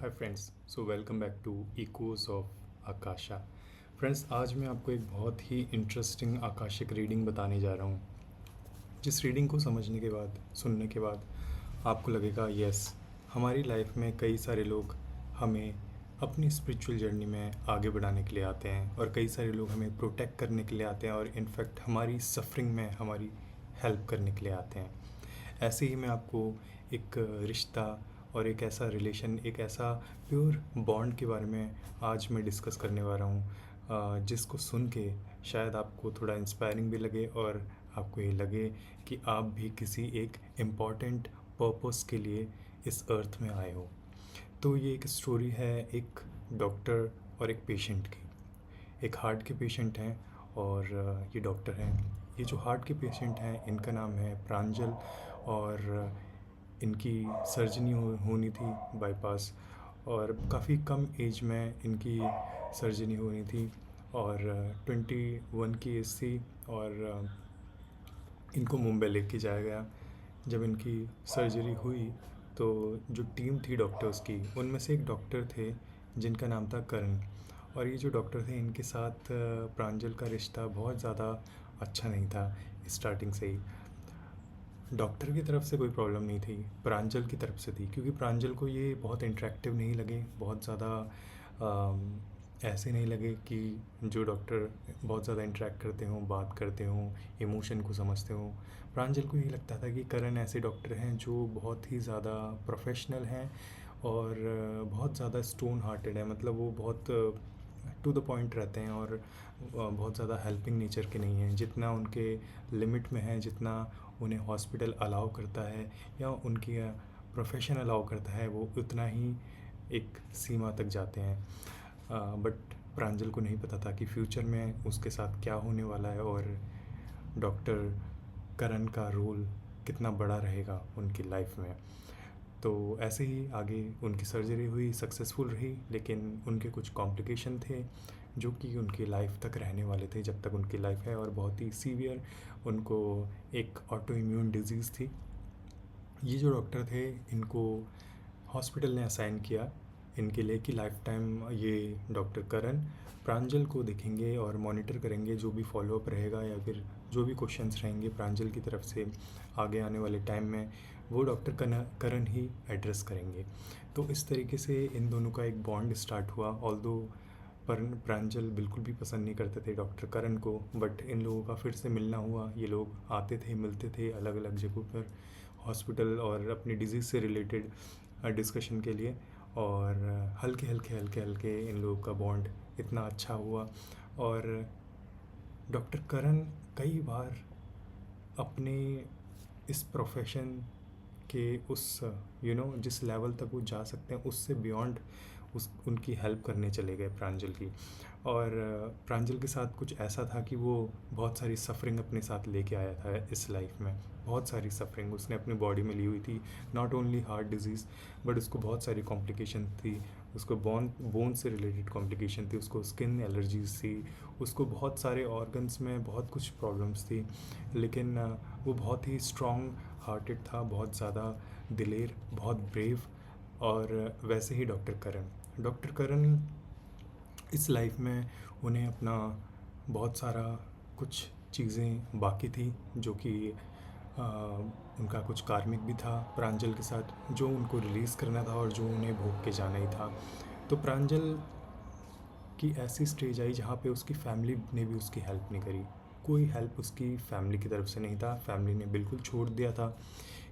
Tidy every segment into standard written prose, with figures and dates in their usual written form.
Hi friends, so welcome back to echoes of Akasha. Friends, आज मैं आपको एक बहुत ही इंटरेस्टिंग आकाशिक रीडिंग बताने जा रहा हूँ। जिस रीडिंग को समझने के बाद, सुनने के बाद आपको लगेगा यस, हमारी लाइफ में कई सारे लोग हमें अपनी स्पिरिचुअल जर्नी में आगे बढ़ाने के लिए आते हैं और कई सारे लोग हमें प्रोटेक्ट करने के लिए आते हैं और इनफैक्ट हमारी सफरिंग में हमारी हेल्प करने के लिए आते हैं। ऐसे ही मैं आपको एक रिश्ता और एक ऐसा रिलेशन, एक ऐसा प्योर बॉन्ड के बारे में आज मैं डिस्कस करने वाला हूँ, जिसको सुन के शायद आपको थोड़ा इंस्पायरिंग भी लगे और आपको ये लगे कि आप भी किसी एक इम्पॉर्टेंट पर्पस के लिए इस अर्थ में आए हो। तो ये एक स्टोरी है एक डॉक्टर और एक पेशेंट की। एक हार्ट के पेशेंट हैं और ये डॉक्टर हैं। ये जो हार्ट के पेशेंट हैं इनका नाम है प्रांजल और इनकी सर्जरी होनी थी बाईपास, और काफ़ी कम एज में इनकी सर्जरी होनी थी और 21 की एज थी और इनको मुंबई लेके जाया गया। जब इनकी सर्जरी हुई तो जो टीम थी डॉक्टर्स की, उनमें से एक डॉक्टर थे जिनका नाम था करण। और ये जो डॉक्टर थे इनके साथ प्रांजल का रिश्ता बहुत ज़्यादा अच्छा नहीं था स्टार्टिंग से ही। डॉक्टर की तरफ से कोई प्रॉब्लम नहीं थी, प्रांजल की तरफ से थी, क्योंकि प्रांजल को ये बहुत इंटरेक्टिव नहीं लगे, बहुत ज़्यादा ऐसे नहीं लगे कि जो डॉक्टर बहुत ज़्यादा इंटरेक्ट करते हों, बात करते हों, इमोशन को समझते हों। प्रांजल को ये लगता था कि करण ऐसे डॉक्टर हैं जो बहुत ही ज़्यादा प्रोफेशनल हैं और बहुत ज़्यादा स्टोन हार्टेड है, मतलब वो बहुत टू द पॉइंट रहते हैं और बहुत ज़्यादा हेल्पिंग नेचर के नहीं हैं। जितना उनके लिमिट में है, जितना उन्हें हॉस्पिटल अलाउ करता है या उनकी प्रोफेशन अलाउ करता है, वो उतना ही एक सीमा तक जाते हैं। बट प्रांजल को नहीं पता था कि फ्यूचर में उसके साथ क्या होने वाला है और डॉक्टर करण का रोल कितना बड़ा रहेगा उनकी लाइफ में। तो ऐसे ही आगे उनकी सर्जरी हुई, सक्सेसफुल रही, लेकिन उनके कुछ कॉम्प्लिकेशन थे जो कि उनकी लाइफ तक रहने वाले थे, जब तक उनकी लाइफ है, और बहुत ही सीवियर उनको एक ऑटो इम्यून डिजीज़ थी। ये जो डॉक्टर थे इनको हॉस्पिटल ने असाइन किया इनके लिए कि लाइफ टाइम ये डॉक्टर करण प्रांजल को देखेंगे और मॉनिटर करेंगे। जो भी फॉलोअप रहेगा या फिर जो भी क्वेश्चंस रहेंगे प्रांजल की तरफ से आगे आने वाले टाइम में, वो डॉक्टर करण ही एड्रेस करेंगे। तो इस तरीके से इन दोनों का एक बॉन्ड स्टार्ट हुआ। ऑल्दो पर प्रांजल बिल्कुल भी पसंद नहीं करते थे डॉक्टर करण को, बट इन लोगों का फिर से मिलना हुआ। ये लोग आते थे, मिलते थे अलग अलग जगहों पर, हॉस्पिटल और अपनी डिजीज़ से रिलेटेड डिस्कशन के लिए, और हल्के हल्के हल्के हल्के इन लोगों का बॉन्ड इतना अच्छा हुआ। और डॉक्टर करण कई बार अपने इस प्रोफेशन के उस जिस लेवल तक वो जा सकते हैं उससे बियॉन्ड उस उनकी हेल्प करने चले गए प्रांजल की। और प्रांजल के साथ कुछ ऐसा था कि वो बहुत सारी सफ़रिंग अपने साथ लेके आया था इस लाइफ में। बहुत सारी सफ़रिंग उसने अपनी बॉडी में ली हुई थी, not only heart disease, but उसको बहुत सारी कॉम्प्लिकेशन थी। उसको बोन से रिलेटेड कॉम्प्लिकेशन थी, उसको स्किन एलर्जीज थी, उसको बहुत सारे ऑर्गन्स में बहुत कुछ प्रॉब्लम्स थी। लेकिन वो बहुत ही स्ट्रॉन्ग हार्टेड था, बहुत ज़्यादा दिलेर, बहुत ब्रेव। और वैसे ही डॉक्टर करण इस लाइफ में उन्हें अपना बहुत सारा कुछ चीज़ें बाकी थी जो कि उनका कुछ कार्मिक भी था प्रांजल के साथ, जो उनको रिलीज़ करना था और जो उन्हें भोग के जाना ही था। तो प्रांजल की ऐसी स्टेज आई जहाँ पे उसकी फैमिली ने भी उसकी हेल्प नहीं करी। कोई हेल्प उसकी फैमिली की तरफ से नहीं था। फैमिली ने बिल्कुल छोड़ दिया था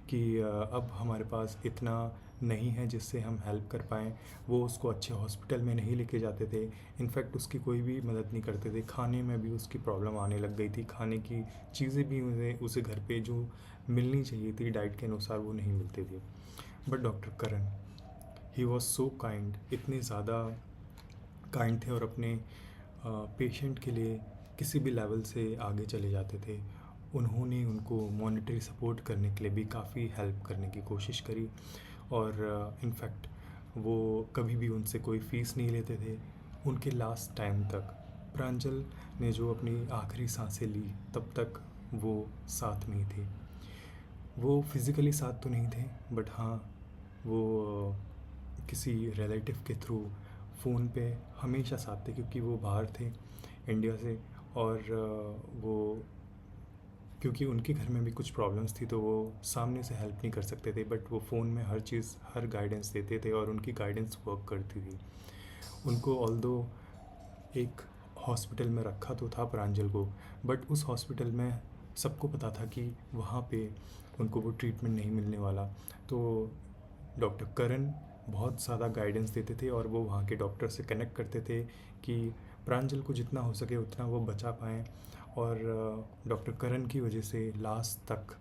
कि अब हमारे पास इतना नहीं है जिससे हम हेल्प कर पाएँ। वो उसको अच्छे हॉस्पिटल में नहीं लेके जाते थे, इनफैक्ट उसकी कोई भी मदद नहीं करते थे। खाने में भी उसकी प्रॉब्लम आने लग गई थी, खाने की चीज़ें भी उसे घर पे जो मिलनी चाहिए थी डाइट के अनुसार वो नहीं मिलती थी। But doctor Karan, he was so kind, इतने ज़्यादा काइंड थे और अपने पेशेंट के लिए किसी भी लेवल से आगे चले जाते थे। उन्होंने उनको मॉनेटरी सपोर्ट करने के लिए भी काफ़ी हेल्प करने की कोशिश करी और इनफैक्ट वो कभी भी उनसे कोई फ़ीस नहीं लेते थे। उनके लास्ट टाइम तक प्रांजल ने जो अपनी आखिरी सांसें ली तब तक वो साथ में ही थे। वो फिज़िकली साथ तो नहीं थे, बट हाँ, वो किसी रिलेटिव के थ्रू फ़ोन पे हमेशा साथ थे, क्योंकि वो बाहर थे इंडिया से। और वो क्योंकि उनके घर में भी कुछ प्रॉब्लम्स थी, तो वो सामने से हेल्प नहीं कर सकते थे, बट वो फ़ोन में हर चीज़, हर गाइडेंस देते थे और उनकी गाइडेंस वर्क करती थी। उनको ऑल्दो एक हॉस्पिटल में रखा तो था प्रांजल को, बट उस हॉस्पिटल में सबको पता था कि वहाँ पे उनको वो ट्रीटमेंट नहीं मिलने वाला। तो डॉक्टर करण बहुत ज़्यादा गाइडेंस देते थे और वो वहाँ के डॉक्टर से कनेक्ट करते थे कि प्रांजल को जितना हो सके उतना वो बचा पाएँ। और डॉक्टर करण की वजह से लास्ट तक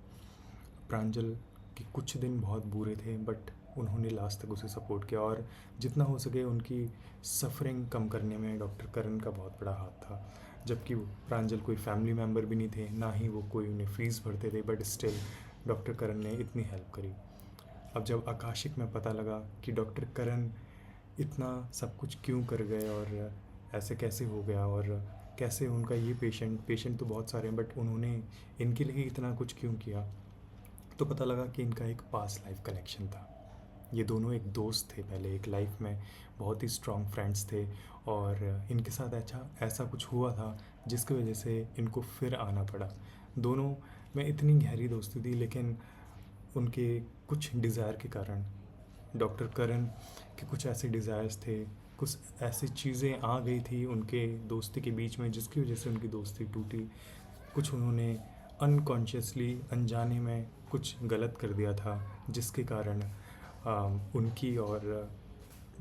प्रांजल के कुछ दिन बहुत बुरे थे, बट उन्होंने लास्ट तक उसे सपोर्ट किया और जितना हो सके उनकी सफरिंग कम करने में डॉक्टर करण का बहुत बड़ा हाथ था। जबकि प्रांजल कोई फैमिली मेम्बर भी नहीं थे, ना ही वो कोई उन्हें फ़ीस भरते थे, बट स्टिल डॉक्टर करण ने इतनी हेल्प करी। अब जब आकाशिक में पता लगा कि डॉक्टर करण इतना सब कुछ क्यों कर गए और ऐसे कैसे हो गया, और कैसे उनका ये पेशेंट तो बहुत सारे हैं, बट उन्होंने इनके लिए इतना कुछ क्यों किया, तो पता लगा कि इनका एक पास्ट लाइफ कनेक्शन था। ये दोनों एक दोस्त थे, पहले एक लाइफ में बहुत ही स्ट्रॉन्ग फ्रेंड्स थे, और इनके साथ ऐसा कुछ हुआ था जिसकी वजह से इनको फिर आना पड़ा। दोनों में इतनी गहरी दोस्ती थी, लेकिन उनके कुछ डिज़ायर के कारण, डॉक्टर करण के कुछ ऐसे डिज़ायर्स थे, कुछ ऐसी चीज़ें आ गई थी उनके दोस्ती के बीच में जिसकी वजह से उनकी दोस्ती टूटी। कुछ उन्होंने अनकॉन्शियसली, अनजाने में कुछ गलत कर दिया था, जिसके कारण उनकी और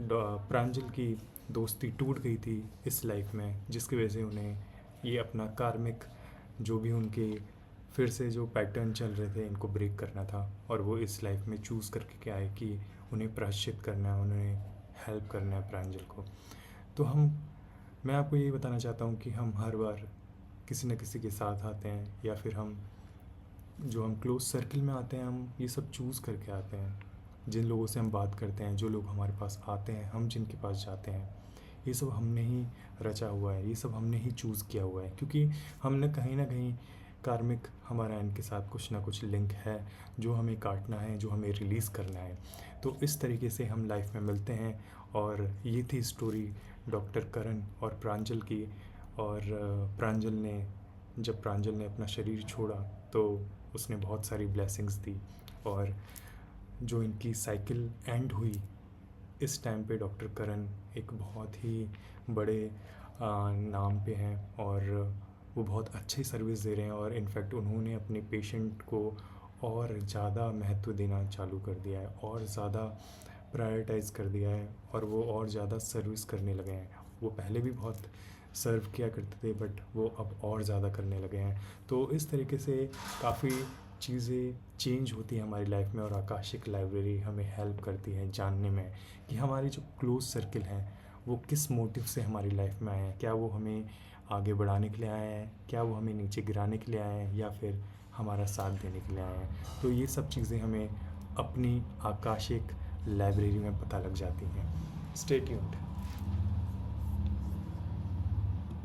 प्रांजल की दोस्ती टूट गई थी इस लाइफ में, जिसकी वजह से उन्हें ये अपना कार्मिक, जो भी उनके फिर से जो पैटर्न चल रहे थे, इनको ब्रेक करना था। और वो इस लाइफ में चूज़ करके क्या है कि उन्हें प्रायश्चित करना है, उन्हें हेल्प करना है प्रांजल को। तो मैं आपको यही बताना चाहता हूँ कि हम हर बार किसी न किसी के साथ आते हैं, या फिर हम क्लोज़ सर्किल में आते हैं, हम ये सब चूज़ करके आते हैं। जिन लोगों से हम बात करते हैं, जो लोग हमारे पास आते हैं, हम जिनके पास जाते हैं, ये सब हमने ही रचा हुआ है, ये सब हमने ही चूज़ किया हुआ है, क्योंकि हमने कहीं ना कहीं कार्मिक, हमारा इनके साथ कुछ ना कुछ लिंक है जो हमें काटना है, जो हमें रिलीज़ करना है। तो इस तरीके से हम लाइफ में मिलते हैं। और ये थी स्टोरी डॉक्टर करण और प्रांजल की। और जब प्रांजल ने अपना शरीर छोड़ा, तो उसने बहुत सारी ब्लेसिंग्स दी, और जो इनकी साइकिल एंड हुई, इस टाइम पे डॉक्टर करण एक बहुत ही बड़े नाम पे हैं, और वो बहुत अच्छी सर्विस दे रहे हैं। और इनफैक्ट उन्होंने अपने पेशेंट को और ज़्यादा महत्व देना चालू कर दिया है, और ज़्यादा प्रायोरिटाइज़ कर दिया है, और वो और ज़्यादा सर्विस करने लगे हैं। वो पहले भी बहुत सर्व किया करते थे, बट वो अब और ज़्यादा करने लगे हैं। तो इस तरीके से काफ़ी चीज़ें चेंज होती हैं हमारी लाइफ में, और आकाशिक लाइब्रेरी हमें हेल्प करती है जानने में कि हमारी जो क्लोज सर्किल हैं वो किस मोटिव से हमारी लाइफ में आए हैं। क्या वो हमें आगे बढ़ाने के लिए आए हैं, क्या वो हमें नीचे गिराने के लिए आए हैं, या फिर हमारा साथ देने के लिए आए हैं। तो ये सब चीज़ें हमें अपनी आकाशिक लाइब्रेरी में पता लग जाती हैं। Stay tuned.